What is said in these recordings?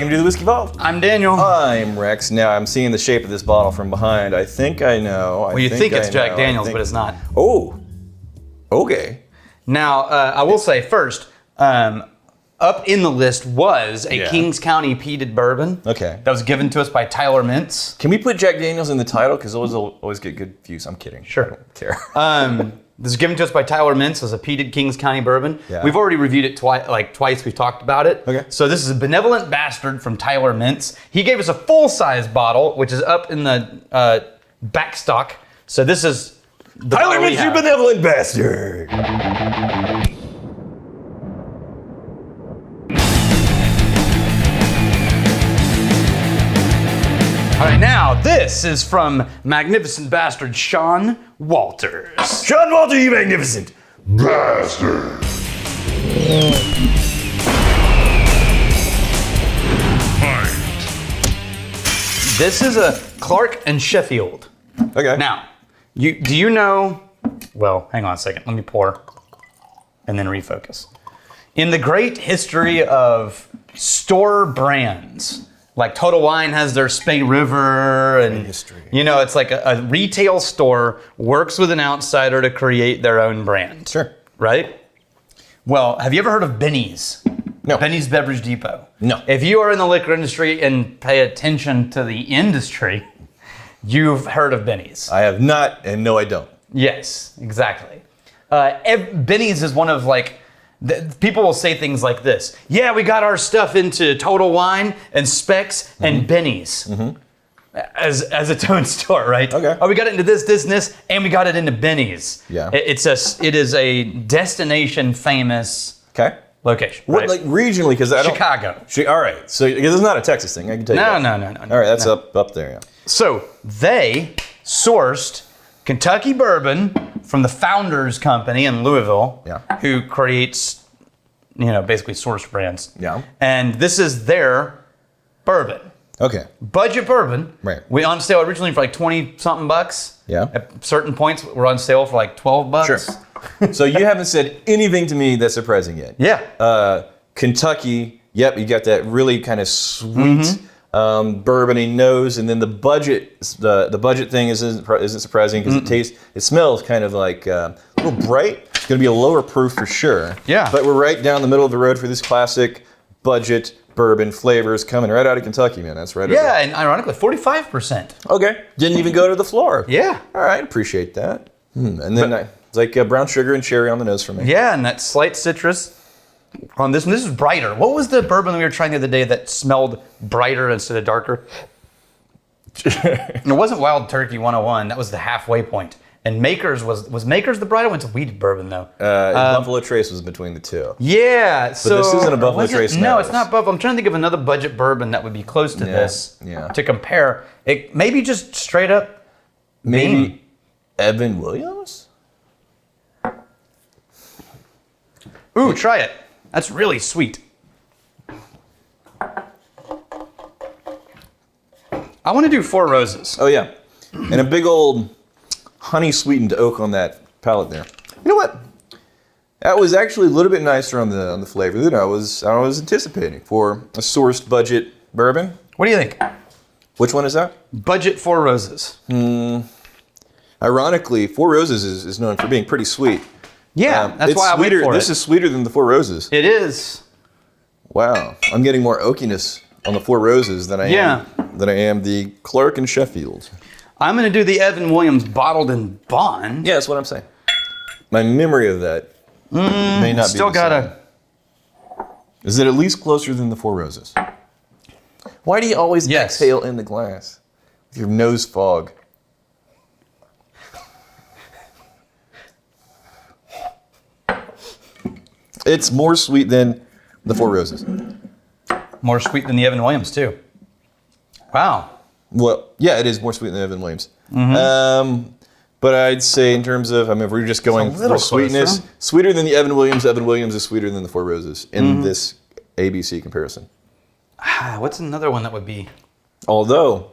Welcome to the Whiskey Vault. I'm Daniel. I'm Rex. Now I'm seeing the shape of this bottle from behind. I think I know. Well, you think it's Jack Daniels, but it's not. Oh, okay. Now, I will say first, up in the list was a Kings County peated bourbon. Okay. That was given to us by Tyler Mintz. Can we put Jack Daniels in the title? Because those will always get good views. I'm kidding. Sure. I don't care. This was given to us by Tyler Mintz as a peated Kings County bourbon. Yeah. We've already reviewed it twice. We've talked about it. Okay. So this is a Benevolent Bastard from Tyler Mintz. He gave us a full-size bottle, which is up in the back stock. So this is the Tyler bottle we Mintz, you have. benevolent bastard. All right, now this is from Magnificent Bastard Shawn Walters. Shawn Walter, you magnificent bastard. This is a Clark and Sheffield. Okay. Now, do you know? Well, hang on a second. Let me pour, and then refocus. In the great history of store brands, like Total Wine has their Spey River, and history. You know, it's like a retail store works with an outsider to create their own brand. Sure. Right? Well, have you ever heard of Binny's? No. Binny's Beverage Depot. No. If you are in the liquor industry and pay attention to the industry, you've heard of Binny's. I have not, and no, I don't. Yes, exactly. Binny's is one of people will say things like this. Yeah, we got our stuff into Total Wine and Specs and Binny's as its own store, right? Okay. Oh, we got it into this, and we got it into Binny's. Yeah. It is a destination famous Okay. location. What, right? like regionally? Because I don't. Chicago. All right. So because it's not a Texas thing, I can tell you. No. that. All right, that's up there. Yeah. So they sourced Kentucky bourbon from the Founders Company in Louisville, who creates, basically sourced brands. Yeah. And this is their bourbon. Okay. Budget bourbon. Right. We on sale originally for like 20-something bucks. Yeah. At certain points, we're on sale for like 12 bucks. Sure. So you haven't said anything to me that's surprising yet. Yeah. Kentucky. Yep. You got that really kind of sweet. Bourbony nose, and then the budget. The budget thing isn't surprising because it smells kind of like a little bright. It's going to be a lower proof for sure. Yeah. But we're right down the middle of the road for this classic budget bourbon flavors coming right out of Kentucky, man. That's right. Yeah, and ironically, 45%. Okay. Didn't even go to the floor. Yeah. All right. Appreciate that. And then it's like brown sugar and cherry on the nose for me. Yeah, and that slight citrus on this one. This is brighter. What was the bourbon we were trying the other day that smelled brighter instead of darker? It wasn't Wild Turkey 101. That was the halfway point. And Maker's was Maker's the brighter one? It's a wheated bourbon though. Buffalo Trace was between the two. Yeah. So this isn't a Buffalo Trace. No, it's not Buffalo. I'm trying to think of another budget bourbon that would be close to this to compare. It maybe just straight up. Maybe Evan Williams. Ooh, try it. That's really sweet. I want to do Four Roses. Oh yeah, and a big old honey sweetened oak on that palate there. You know what? That was actually a little bit nicer on the flavor than I was anticipating for a sourced budget bourbon. What do you think? Which one is that? Budget Four Roses. Ironically, Four Roses is known for being pretty sweet. Yeah, that's it's why I went sweeter. for This it. is sweeter than the Four Roses. It is. Wow, I'm getting more oakiness on the Four Roses than I am the Clark and Sheffield. I'm going to do the Evan Williams bottled in bond. Yeah, that's what I'm saying. My memory of that may not Still be the got same. Is it at least closer than the Four Roses? Why do you always exhale in the glass with your nose fog? It's more sweet than the Four Roses. More sweet than the Evan Williams, too. Wow. Well, yeah, it is more sweet than Evan Williams. But I'd say in terms of, if we're just going for sweetness, closer. sweeter than the Evan Williams. Evan Williams is sweeter than the Four Roses in this ABC comparison. What's another one that would be? Although,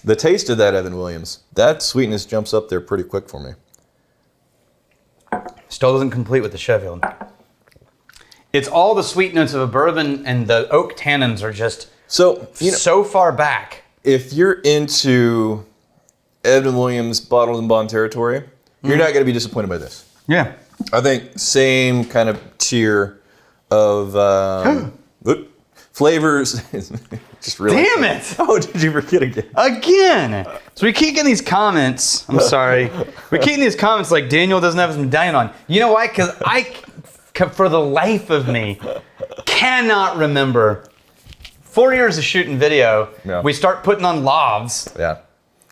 the taste of that Evan Williams, that sweetness jumps up there pretty quick for me. Still doesn't complete with the Sheffield. It's all the sweet notes of a bourbon, and the oak tannins are just So, so far back. if you're into Evan Williams bottled and bond territory, you're not going to be disappointed by this. Yeah. I think same kind of tier of flavors. Just really. Damn it! Oh, did you forget again? Again! So we keep getting these comments. I'm sorry. We keep getting these comments like Daniel doesn't have his medallion on. You know why? Because for the life of me, cannot remember. 4 years of shooting video, we start putting on lavs. Yeah.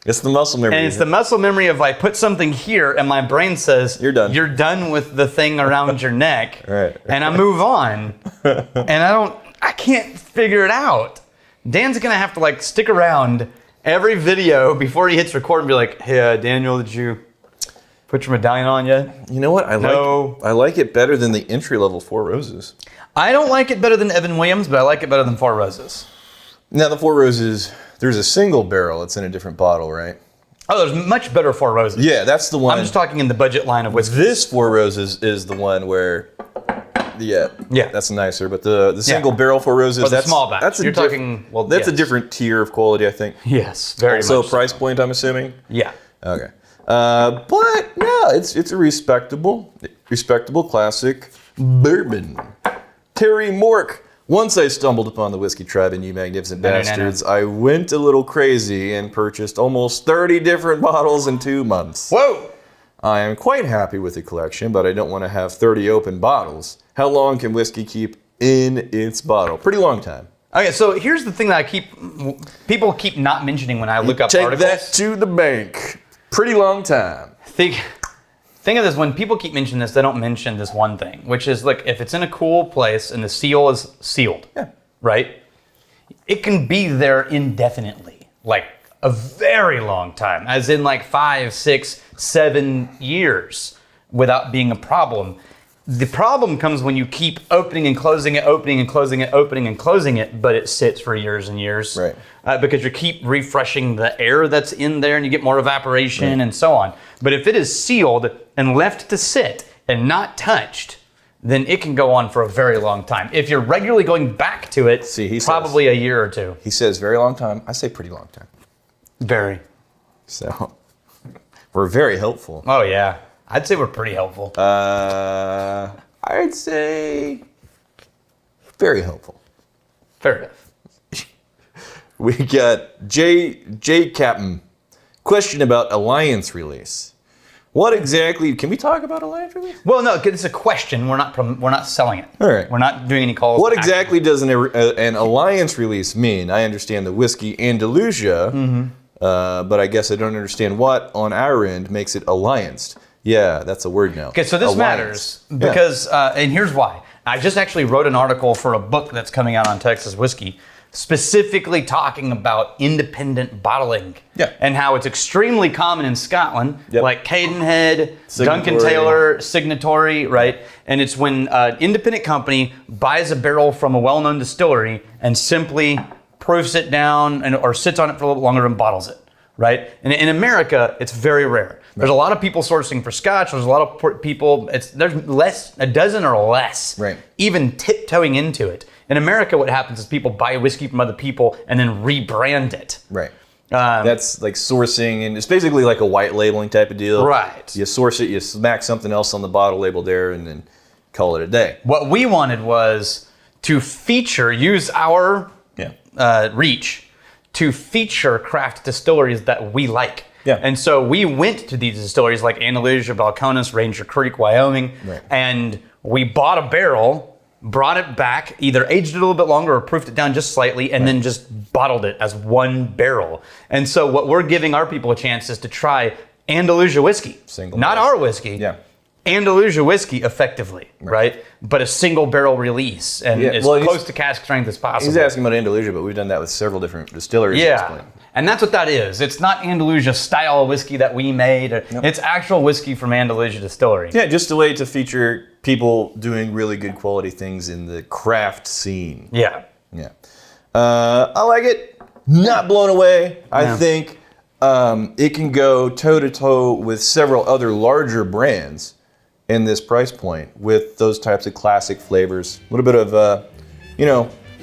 It's the muscle memory. And it's the muscle memory of I put something here and my brain says, You're done. You're done with the thing around your neck. Right. And I move on. And I can't figure it out. Dan's going to have to like stick around every video before he hits record and be like, hey, Daniel, did you put your medallion on yet? You know what? I like it better than the entry-level Four Roses. I don't like it better than Evan Williams, but I like it better than Four Roses. Now, the Four Roses, there's a single barrel. It's in a different bottle, right? Oh, there's much better Four Roses. Yeah, that's the one. I'm just talking in the budget line of whiskey. This Four Roses is the one where, yeah, that's nicer. But the single barrel Four Roses, or the that's small batch. That's You're talking. Well, that's a different tier of quality, I think. Yes, very also much. price point, I'm assuming. Yeah. Okay. But no, it's a respectable classic bourbon. Terry Mork. Once I stumbled upon the Whiskey Tribe and You Magnificent Bastards, I went a little crazy and purchased almost 30 different bottles in 2 months. Whoa! I am quite happy with the collection, but I don't want to have 30 open bottles. How long can whiskey keep in its bottle? Pretty long time. Okay, so here's the thing that people keep not mentioning when I look up articles. Take that to the bank. Pretty long time. Think of this, when people keep mentioning this, they don't mention this one thing, which is, like, if it's in a cool place and the seal is sealed, right? It can be there indefinitely, like a very long time, as in like 5, 6, 7 years without being a problem. The problem comes when you keep opening and closing it, opening and closing it, opening and closing it, but it sits for years and years. Right. Because you keep refreshing the air that's in there and you get more evaporation and so on. But if it is sealed and left to sit and not touched, then it can go on for a very long time. If you're regularly going back to it, probably a year or two. He says very long time. I say pretty long time. Very. So we're very helpful. Oh, yeah. I'd say we're pretty helpful. I'd say very helpful. Fair enough. We got J Captain. Question about Alliance release. What exactly? Can we talk about Alliance release? Well, no, it's a question. We're not selling it. All right. We're not doing any calls. What exactly does an Alliance release mean? I understand the whiskey Andalusia, but I guess I don't understand what on our end makes it allianced. Yeah, that's a word now. Okay, so this matters because, and here's why. I just actually wrote an article for a book that's coming out on Texas whiskey, specifically talking about independent bottling and how it's extremely common in Scotland, like Cadenhead, Duncan Taylor, Signatory, right? And it's when an independent company buys a barrel from a well-known distillery and simply proofs it down or sits on it for a little longer and bottles it, right? And in America, it's very rare. There's a lot of people sourcing for Scotch. There's a lot of people, there's less, a dozen or less, even tiptoeing into it. In America, what happens is people buy whiskey from other people and then rebrand it. Right. That's like sourcing, and it's basically like a white labeling type of deal. Right. You source it, you smack something else on the bottle label there, and then call it a day. What we wanted was to use our reach to feature craft distilleries that we like. Yeah. And so we went to these distilleries like Andalusia, Balcones, Ranger Creek, Wyoming, and we bought a barrel, brought it back, either aged it a little bit longer or proofed it down just slightly, and then just bottled it as one barrel. And so what we're giving our people a chance is to try Andalusia whiskey. Not our whiskey. Andalusia whiskey effectively, right? But a single barrel release and as close to cask strength as possible. He's asking about Andalusia, but we've done that with several different distilleries. And that's what that is. It's not Andalusia style whiskey that we made. It's actual whiskey from Andalusia Distillery. Yeah, just a way to feature people doing really good quality things in the craft scene. Yeah. I like it. Not blown away. I think it can go toe-to-toe with several other larger brands in this price point with those types of classic flavors. A little bit of,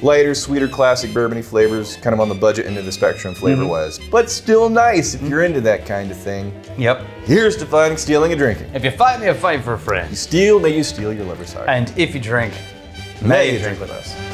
lighter, sweeter, classic bourbony flavors, kind of on the budget end of the spectrum flavor-wise. But still nice if you're into that kind of thing. Yep. Here's to finding, stealing, and drinking. If you fight me, I fight for a friend. You steal, may you steal your lover's heart. And if you drink, May you drink with us.